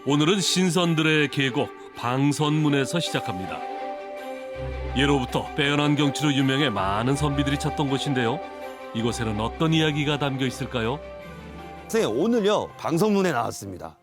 오늘은 신선들의 계곡 방선문에서 시작합니다. 예로부터 빼어난 경치로 유명해 많은 선비들이 찾던 곳인데요. 이곳에는 어떤 이야기가 담겨 있을까요? 선생님, 오늘요 방선문에 나왔습니다.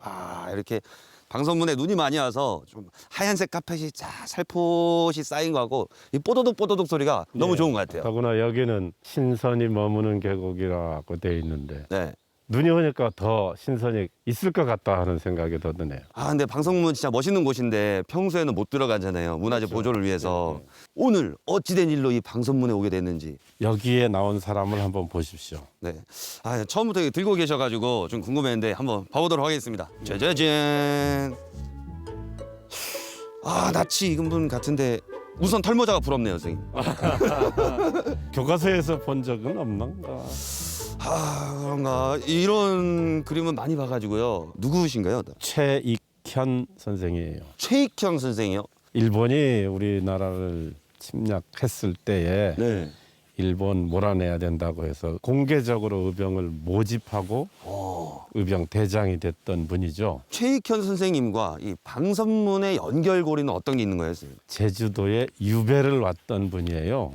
이렇게 방선문에 눈이 많이 와서 좀 하얀색 카펫이 살포시 쌓인 거하고 이 뽀도독 뽀도독 소리가 너무 좋은 것 같아요. 더구나 여기는 신선이 머무는 계곡이라고 돼 있는데 네. 눈이 오니까 더 신선이 있을 것 같다 하는 생각이 더 드네요. 근데 방선문 진짜 멋있는 곳인데 평소에는 못 들어가잖아요. 문화재 보존을 위해서. 오늘 어찌된 일로 이 방선문에 오게 됐는지. 여기에 나온 사람을 한번 보십시오. 네. 처음부터 이거 들고 계셔가지고 좀 궁금했는데 한번 봐보도록 하겠습니다. 짜자잔. 낯이 익은 분 같은데 우선 털모자가 부럽네요, 선생님. 교과서에서 본 적은 없는가? 그런가. 이런 그림은 많이 봐가지고요. 누구신가요? 최익현 선생이에요. 최익현 선생이요? 일본이 우리나라를 침략했을 때에 네. 일본 몰아내야 된다고 해서 공개적으로 의병을 모집하고 의병 대장이 됐던 분이죠. 최익현 선생님과 이 방선문의 연결고리는 어떤 게 있는 거예요, 선생님? 제주도에 유배를 왔던 분이에요.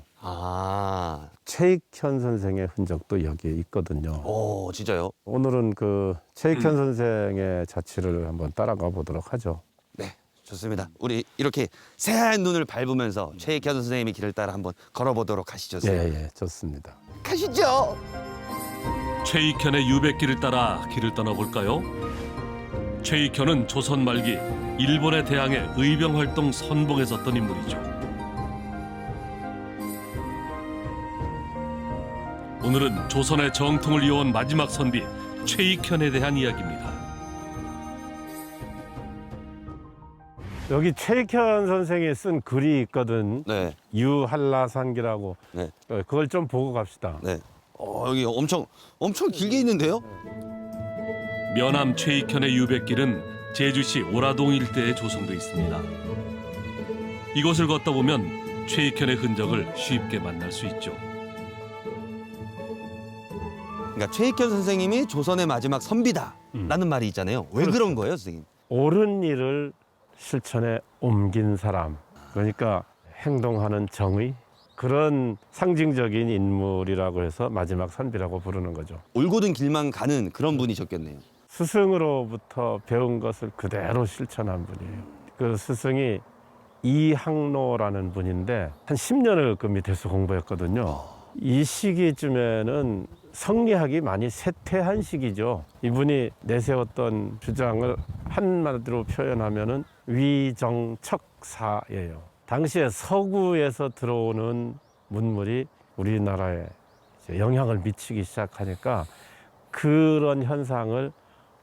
최익현 선생의 흔적도 여기에 있거든요. 진짜요? 오늘은 그 최익현 선생의 자취를 한번 따라가 보도록 하죠. 네, 좋습니다. 우리 이렇게 새하얀 눈을 밟으면서 최익현 선생님의 길을 따라 한번 걸어보도록 하시죠, 선생님. 예, 좋습니다. 가시죠. 최익현의 유배길을 따라 길을 떠나볼까요? 최익현은 조선 말기 일본에 대항해 의병 활동 선봉에 섰던 인물이죠. 오늘은 조선의 정통을 이어온 마지막 선비 최익현에 대한 이야기입니다. 여기 최익현 선생이 쓴 글이 있거든. 네, 유한라산기라고. 네, 그걸 좀 보고 갑시다. 네. 여기 엄청 길게 있는데요? 면함 최익현의 유배길은 제주시 오라동 일대에 조성돼 있습니다. 이곳을 걷다 보면 최익현의 흔적을 쉽게 만날 수 있죠. 그러니까 최익현 선생님이 조선의 마지막 선비다라는 말이 있잖아요. 왜 그런 거예요, 선생님? 옳은 일을 실천에 옮긴 사람, 그러니까 행동하는 정의, 그런 상징적인 인물이라고 해서 마지막 선비라고 부르는 거죠. 올곧은 길만 가는 그런 분이셨겠네요. 스승으로부터 배운 것을 그대로 실천한 분이에요. 그 스승이 이항로라는 분인데 한 10년을 그 밑에서 공부했거든요. 이 시기쯤에는 성리학이 많이 쇠퇴한 시기죠. 이분이 내세웠던 주장을 한마디로 표현하면은 위정척사예요. 당시에 서구에서 들어오는 문물이 우리나라에 이제 영향을 미치기 시작하니까 그런 현상을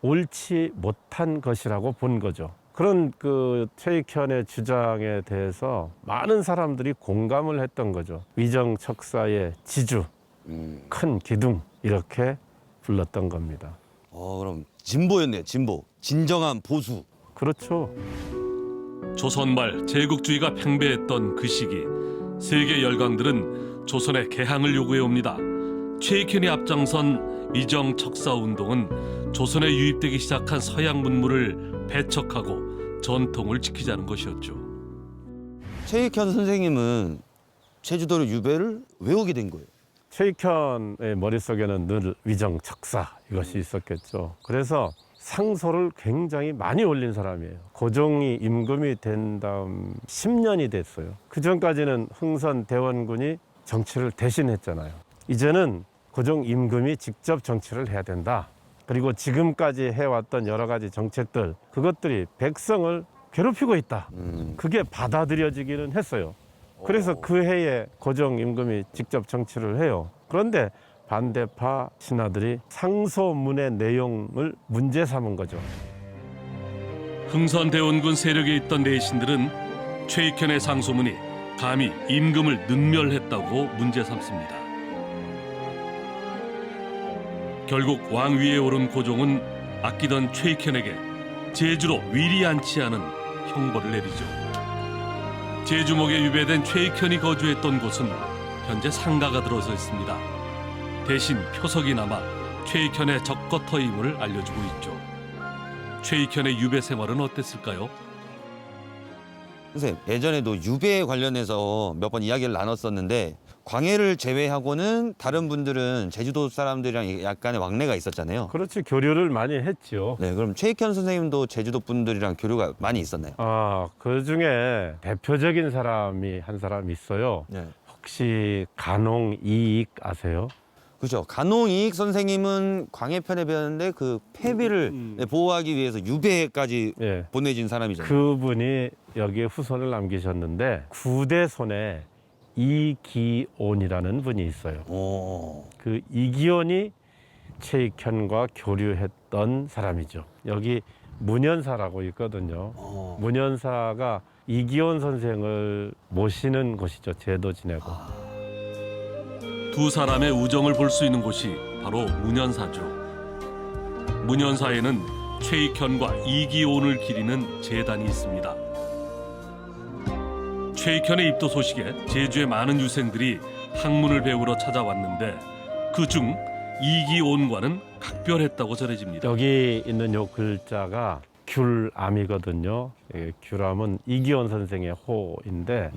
옳지 못한 것이라고 본 거죠. 그런 그 최익현의 주장에 대해서 많은 사람들이 공감을 했던 거죠. 위정척사의 지주, 큰 기둥, 이렇게 불렀던 겁니다. 그럼 진보였네요, 진보. 진정한 보수. 그렇죠. 조선 말 제국주의가 팽배했던 그 시기 세계 열강들은 조선의 개항을 요구해 옵니다. 최익현이 앞장선 위정척사 운동은 조선에 유입되기 시작한 서양 문물을 배척하고 전통을 지키자는 것이었죠. 최익현 선생님은 제주도로 유배를 왜 오게 된 거예요? 최익현의 머릿속에는 늘 위정척사 이것이 있었겠죠. 그래서 상소를 굉장히 많이 올린 사람이에요. 고종이 임금이 된 다음 10년이 됐어요. 그 전까지는 흥선 대원군이 정치를 대신했잖아요. 이제는 고종 임금이 직접 정치를 해야 된다. 그리고 지금까지 해왔던 여러 가지 정책들, 그것들이 백성을 괴롭히고 있다. 그게 받아들여지기는 했어요. 그래서 그 해에 고종 임금이 직접 정치를 해요. 그런데 반대파 신하들이 상소문의 내용을 문제 삼은 거죠. 흥선대원군 세력에 있던 내신들은 최익현의 상소문이 감히 임금을 능멸했다고 문제 삼습니다. 결국 왕위에 오른 고종은 아끼던 최익현에게 제주로 위리 않지 않은 형벌을 내리죠. 제주목에 유배된 최익현이 거주했던 곳은 현재 상가가 들어서 있습니다. 대신 표석이 남아 최익현의 적거터임을 알려주고 있죠. 최익현의 유배 생활은 어땠을까요? 선생님, 예전에도 유배 관련해서 몇 번 이야기를 나눴었는데 광해를 제외하고는 다른 분들은 제주도 사람들이랑 약간의 왕래가 있었잖아요. 그렇지, 교류를 많이 했죠. 네, 그럼 최익현 선생님도 제주도 분들이랑 교류가 많이 있었나요? 그 중에 대표적인 사람이 한 사람 있어요. 네. 혹시 간홍이익 아세요? 그렇죠. 간홍이익 선생님은 광해편에 배웠는데 그 폐비를 보호하기 위해서 유배까지 예. 보내진 사람이잖아요. 그분이 여기에 후손을 남기셨는데 구대손에 이기온이라는 분이 있어요. 오. 그 이기온이 최익현과 교류했던 사람이죠. 여기 문현사라고 있거든요. 문현사가 이기온 선생을 모시는 곳이죠. 제도 지내고. 두 사람의 우정을 볼 수 있는 곳이 바로 문현사죠. 문현사에는 최익현과 이기온을 기리는 제단이 있습니다. 최익현의 입도 소식에 제주의 많은 유생들이 학문을 배우러 찾아왔는데 그중 이기온과는 각별했다고 전해집니다. 여기 있는 요 글자가 귤암이거든요. 귤암은 이기온 선생의 호인데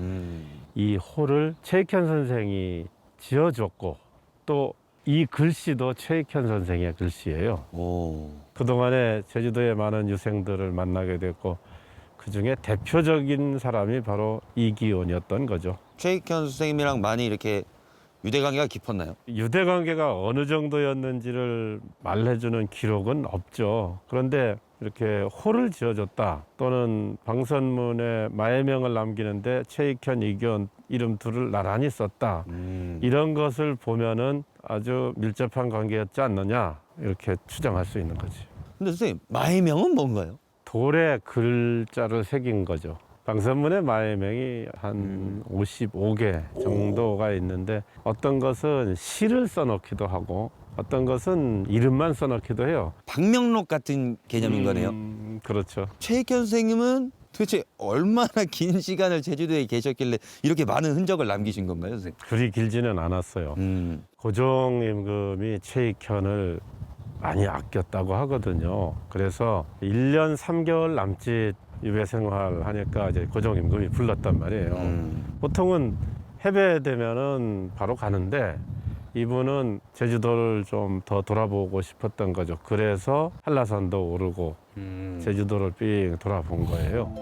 이 호를 최익현 선생이 지어줬고 또 이 글씨도 최익현 선생의 글씨예요. 오. 그동안에 제주도의 많은 유생들을 만나게 됐고 그중에 대표적인 사람이 바로 이기온이었던 거죠. 최익현 선생님이랑 많이 이렇게 유대 관계가 깊었나요? 유대 관계가 어느 정도였는지를 말해주는 기록은 없죠. 그런데 이렇게 호를 지어줬다 또는 방선문에 마해명을 남기는데 최익현, 이기온 이름 둘을 나란히 썼다. 이런 것을 보면은 아주 밀접한 관계였지 않느냐 이렇게 추정할 수 있는 거지. 근데 선생님, 마해명은 뭔가요? 돌에 글자를 새긴 거죠. 방선문의 마해명이 한 55개 정도가 있는데 어떤 것은 시를 써놓기도 하고 어떤 것은 이름만 써놓기도 해요. 방명록 같은 개념인 거네요. 그렇죠. 최익현 선생님은 도대체 얼마나 긴 시간을 제주도에 계셨길래 이렇게 많은 흔적을 남기신 건가요, 선생님? 그리 길지는 않았어요. 고종 임금이 최익현을 많이 아꼈다고 하거든요. 그래서 1년 3개월 남짓 유배 생활 하니까 이제 고종 임금이 불렀단 말이에요. 보통은 해배되면은 바로 가는데 이분은 제주도를 좀 더 돌아보고 싶었던 거죠. 그래서 한라산도 오르고 제주도를 삥 돌아본 거예요.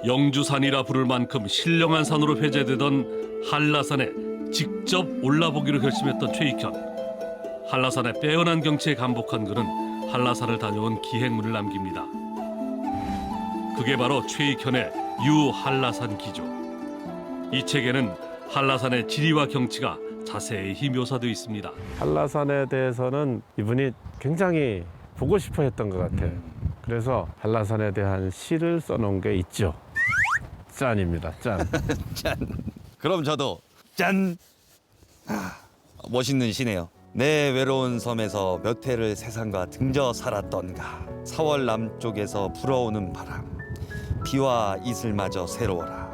영주산이라 부를 만큼 신령한 산으로 회자되던 한라산에 직접 올라보기로 결심했던 최익현. 한라산의 빼어난 경치에 감복한 그는 한라산을 다녀온 기행문을 남깁니다. 그게 바로 최익현의 유한라산 기조. 이 책에는 한라산의 지리와 경치가 자세히 묘사되어 있습니다. 한라산에 대해서는 이분이 굉장히 보고 싶어 했던 것 같아요. 그래서 한라산에 대한 시를 써놓은 게 있죠. 짠입니다. 짠. 짠. 그럼 저도 짠. 멋있는 시네요. 내 외로운 섬에서 몇 해를 세상과 등져 살았던가. 4월 남쪽에서 불어오는 바람. 비와 이슬마저 새로워라.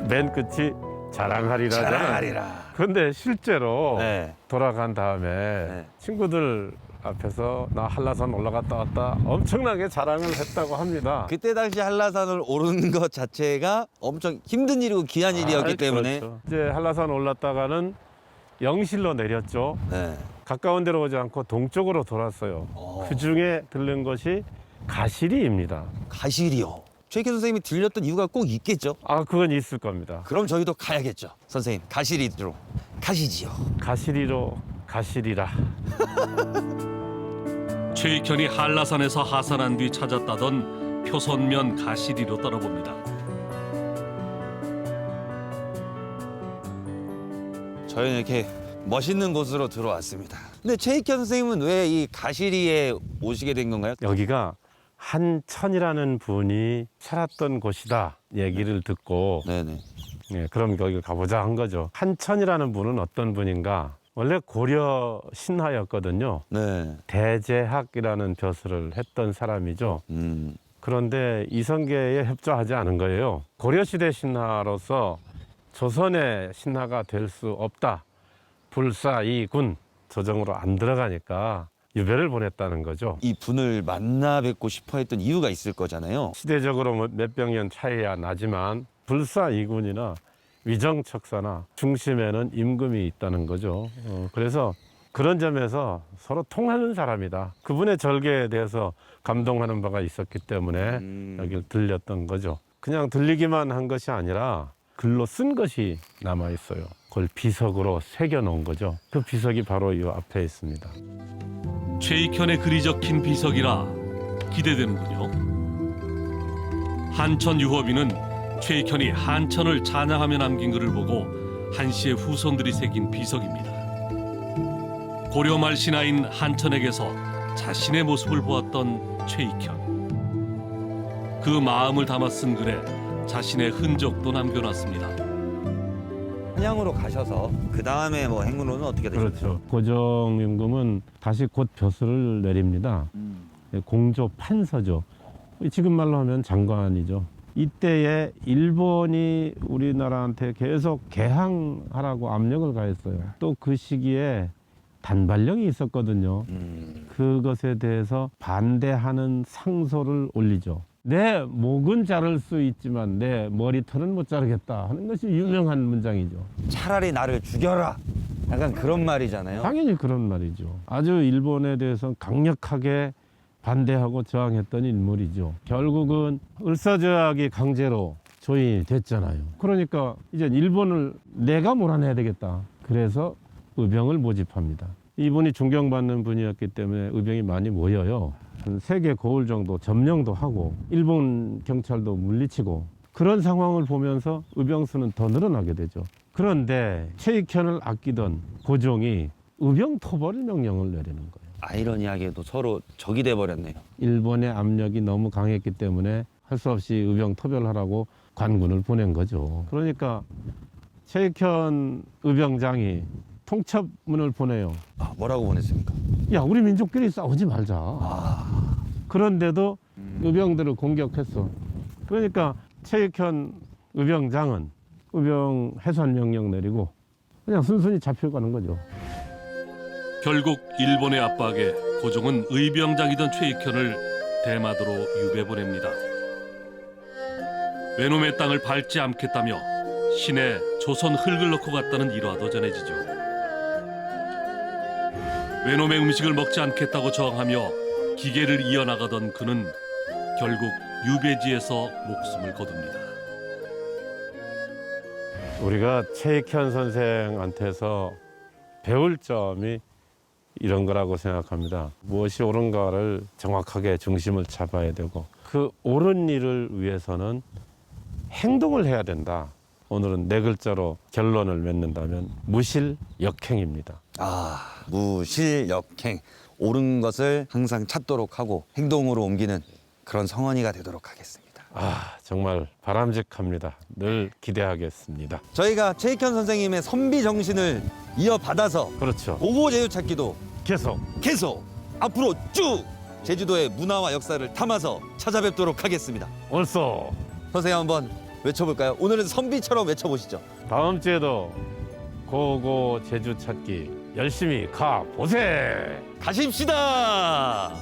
맨 끝이 자랑하리라잖아요. 자랑하리라. 그런데 실제로 네. 돌아간 다음에 친구들 앞에서 나 한라산 올라갔다 왔다 엄청나게 자랑을 했다고 합니다. 그때 당시 한라산을 오르는 것 자체가 엄청 힘든 일이고 귀한 일이었기 때문에 그렇죠. 이제 한라산 올랐다가는 영실로 내렸죠. 네. 가까운 데로 오지 않고 동쪽으로 돌았어요. 그 중에 들른 것이 가시리입니다. 가시리요. 최익현 선생님이 들렸던 이유가 꼭 있겠죠. 그건 있을 겁니다. 그럼 저희도 가야겠죠. 선생님, 가시리로 가시지요. 가시리로 가시리라. 최익현이 한라산에서 하산한 뒤 찾았다던 표선면 가시리로 떠나봅니다. 저희는 이렇게 멋있는 곳으로 들어왔습니다. 근데 최익현 선생님은 왜 이 가시리에 오시게 된 건가요? 여기가 한천이라는 분이 살았던 곳이다 얘기를 듣고 네네. 그럼 여기 가보자 한 거죠. 한천이라는 분은 어떤 분인가? 원래 고려 신하였거든요. 네. 대제학이라는 벼슬을 했던 사람이죠. 그런데 이성계에 협조하지 않은 거예요. 고려시대 신하로서 조선의 신하가 될 수 없다. 불사이군 조정으로 안 들어가니까 유배를 보냈다는 거죠. 이 분을 만나 뵙고 싶어 했던 이유가 있을 거잖아요. 시대적으로 몇백 년 차이야 나지만 불사이군이나 위정척사나 중심에는 임금이 있다는 거죠. 그래서 그런 점에서 서로 통하는 사람이다. 그분의 절개에 대해서 감동하는 바가 있었기 때문에 여기를 들렸던 거죠. 그냥 들리기만 한 것이 아니라 글로 쓴 것이 남아 있어요. 그걸 비석으로 새겨 놓은 거죠. 그 비석이 바로 이 앞에 있습니다. 최익현의 글이 적힌 비석이라 기대되는군요. 한천 유허비는 최익현이 한천을 찬양하며 남긴 글을 보고 한씨의 후손들이 새긴 비석입니다. 고려 말 신하인 한천에게서 자신의 모습을 보았던 최익현. 그 마음을 담아 쓴 글에 자신의 흔적도 남겨놨습니다. 한양으로 가셔서 그 다음에 뭐 행로는 어떻게 되셨나요? 그렇죠. 고종 임금은 다시 곧 벼슬을 내립니다. 공조 판서죠. 지금 말로 하면 장관이죠. 이때에 일본이 우리나라한테 계속 개항하라고 압력을 가했어요. 또 그 시기에 단발령이 있었거든요. 그것에 대해서 반대하는 상소를 올리죠. 내 목은 자를 수 있지만 내 머리털은 못 자르겠다 하는 것이 유명한 문장이죠. 차라리 나를 죽여라. 약간 그런 말이잖아요. 당연히 그런 말이죠. 아주 일본에 대해서 강력하게 반대하고 저항했던 인물이죠. 결국은 을사조약이 강제로 조인이 됐잖아요. 그러니까 이제 일본을 내가 몰아내야 되겠다. 그래서 의병을 모집합니다. 이분이 존경받는 분이었기 때문에 의병이 많이 모여요. 한 3개 고을 정도 점령도 하고 일본 경찰도 물리치고 그런 상황을 보면서 의병 수는 더 늘어나게 되죠. 그런데 최익현을 아끼던 고종이 의병 토벌 명령을 내리는 거예요. 아이러니하게도 서로 적이 돼버렸네요. 일본의 압력이 너무 강했기 때문에 할 수 없이 의병 토벌하라고 관군을 보낸 거죠. 그러니까 최익현 의병장이 통첩문을 보내요. 아, 뭐라고 보냈습니까? 야, 우리 민족끼리 싸우지 말자. 그런데도 의병들을 공격했어. 그러니까 최익현 의병장은 의병 해산 명령 내리고 그냥 순순히 잡혀가는 거죠. 결국 일본의 압박에 고종은 의병장이던 최익현을 대마도로 유배 보냅니다. 외놈의 땅을 밟지 않겠다며 신에 조선 흙을 넣고 갔다는 일화도 전해지죠. 외놈의 음식을 먹지 않겠다고 저항하며 기계를 이어나가던 그는 결국 유배지에서 목숨을 거둡니다. 우리가 최익현 선생한테서 배울 점이 이런 거라고 생각합니다. 무엇이 옳은가를 정확하게 중심을 잡아야 되고 그 옳은 일을 위해서는 행동을 해야 된다. 오늘은 4글자로 결론을 맺는다면 무실역행입니다. 아, 무실역행. 옳은 것을 항상 찾도록 하고 행동으로 옮기는 그런 성원이가 되도록 하겠습니다. 아, 정말 바람직합니다. 늘 기대하겠습니다. 저희가 최익현 선생님의 선비 정신을 이어받아서 그렇죠. 보고 제주 찾기도 계속 앞으로 쭉 제주도의 문화와 역사를 담아서 찾아뵙도록 하겠습니다. 옳소. 선생님 한번 외쳐볼까요? 오늘은 선비처럼 외쳐보시죠. 다음 주에도 고고 제주 찾기 열심히 가보세. 가십시다.